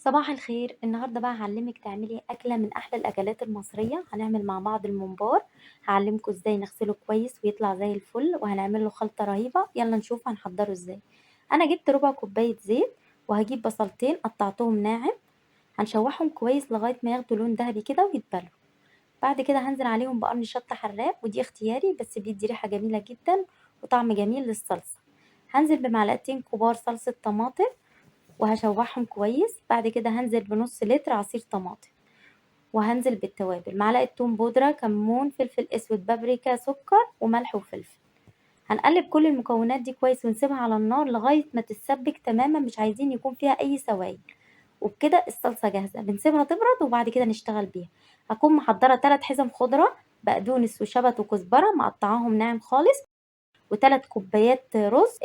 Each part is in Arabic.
صباح الخير. النهارده بقى هعلمك تعملي أكلة من أحلى الأكلات المصرية. هنعمل مع بعض الممبار. هعلمكم ازاي نغسله كويس ويطلع زي الفل، وهنعمل له خلطة رهيبة. يلا نشوف هنحضره ازاي. أنا جبت ربع كوباية زيت، وهجيب بصلتين قطعتهم ناعم. هنشوحهم كويس لغاية ما ياخدوا لون ذهبي كده ويتبلوا. بعد كده هنزل عليهم بقرن شطة حراق، ودي اختياري بس بيدي ريحة جميلة جدا وطعم جميل للصلصة. هنزل بمعلقتين كبار صلصة طماطم وهشوحهم كويس. بعد كده هنزل بنص لتر عصير طماطم، وهنزل بالتوابل: معلقة توم بودرة، كمون، فلفل اسود، بابريكا، سكر وملح وفلفل. هنقلب كل المكونات دي كويس ونسيبها على النار لغاية ما تتسبك تماما، مش عايزين يكون فيها اي سوائل. وبكده الصلصة جاهزة، بنسيبها تبرد وبعد كده نشتغل بيها. هكون محضرة 3 حزم خضرة: بقدونس وشبت وكزبرة مقطعاهم ناعم خالص، و3 كوبايات رز.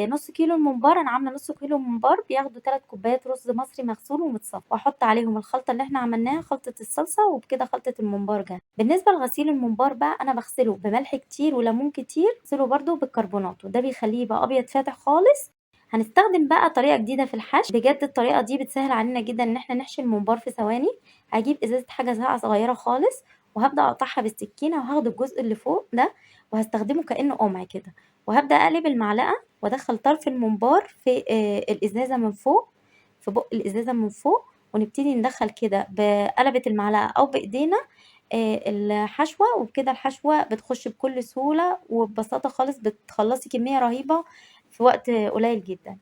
نص كيلو الممبار، انا عامله نص كيلو ممبار بياخدوا 3 كوبايات رز مصري مغسول ومتصفى، واحط عليهم الخلطه اللي احنا عملناها، خلطه الصلصه، وبكده خلطه الممبار جاهزه. بالنسبه لغسيل الممبار بقى، انا بغسله بملح كتير وليمون كتير، بغسله برده بالكربونات، وده بيخليه يبقى ابيض فاتح خالص. هنستخدم بقى طريقه جديده في الحشو، بجد الطريقه دي بتسهل علينا جدا ان احنا نحشي الممبار في ثواني. هجيب ازازه حاجه ساقعه صغيره خالص، وهبدا اقطعها بالسكينه، وهاخد الجزء اللي فوق ده وهستخدمه كانه قمع كده، وهبدأ أقلب المعلقة وأدخل طرف الممبار في الإزازة من فوق، في بق الإزازة من فوق، ونبتدي ندخل كده بقلبة المعلقة أو بإيدينا الحشوة. وبكده الحشوة بتخش بكل سهولة وببساطة خالص، بتخلصي كمية رهيبة في وقت قليل جدا.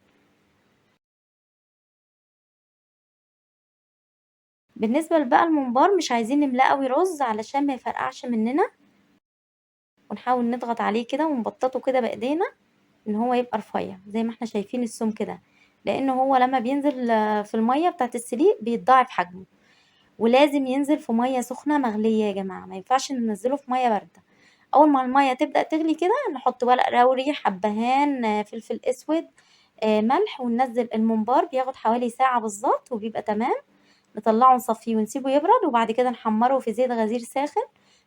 بالنسبة بقى الممبار، مش عايزين نملاه قوي رز علشان ما يفرقعش مننا، ونحاول نضغط عليه كده ونبططه كده بإيدينا ان هو يبقى رفيع زي ما احنا شايفين السمك كده، لان هو لما بينزل في الميه بتاعه السليق بيتضاعف حجمه. ولازم ينزل في ميه سخنه مغليه يا جماعه، ما ينفعش ننزله في ميه بارده. اول ما الميه تبدا تغلي كده نحط ورق لوري، حبهان، فلفل اسود، ملح، وننزل الممبار. بياخد حوالي ساعه بالظبط وبيبقى تمام. نطلعه نصفيه ونسيبه يبرد، وبعد كده نحمره في زيت غزير ساخن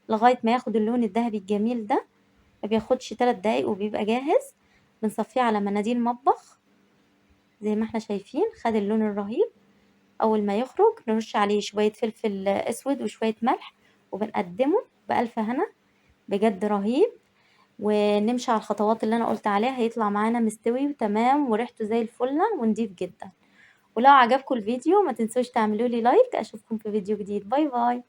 لغايه ما ياخد اللون الذهبي الجميل ده. ما بياخدش 3 دقايق وبيبقى جاهز. بنصفيه على مناديل مطبخ زي ما احنا شايفين، خد اللون الرهيب. اول ما يخرج نرش عليه شوية فلفل اسود وشوية ملح، وبنقدمه بألف هنا. بجد رهيب. ونمشي على الخطوات اللي انا قلت عليها، هيطلع معانا مستوي وتمام وريحته زي الفل ونضيف جدا. ولو عجبكم الفيديو ما تنسوش تعملوا لي لايك. اشوفكم في فيديو جديد. باي باي.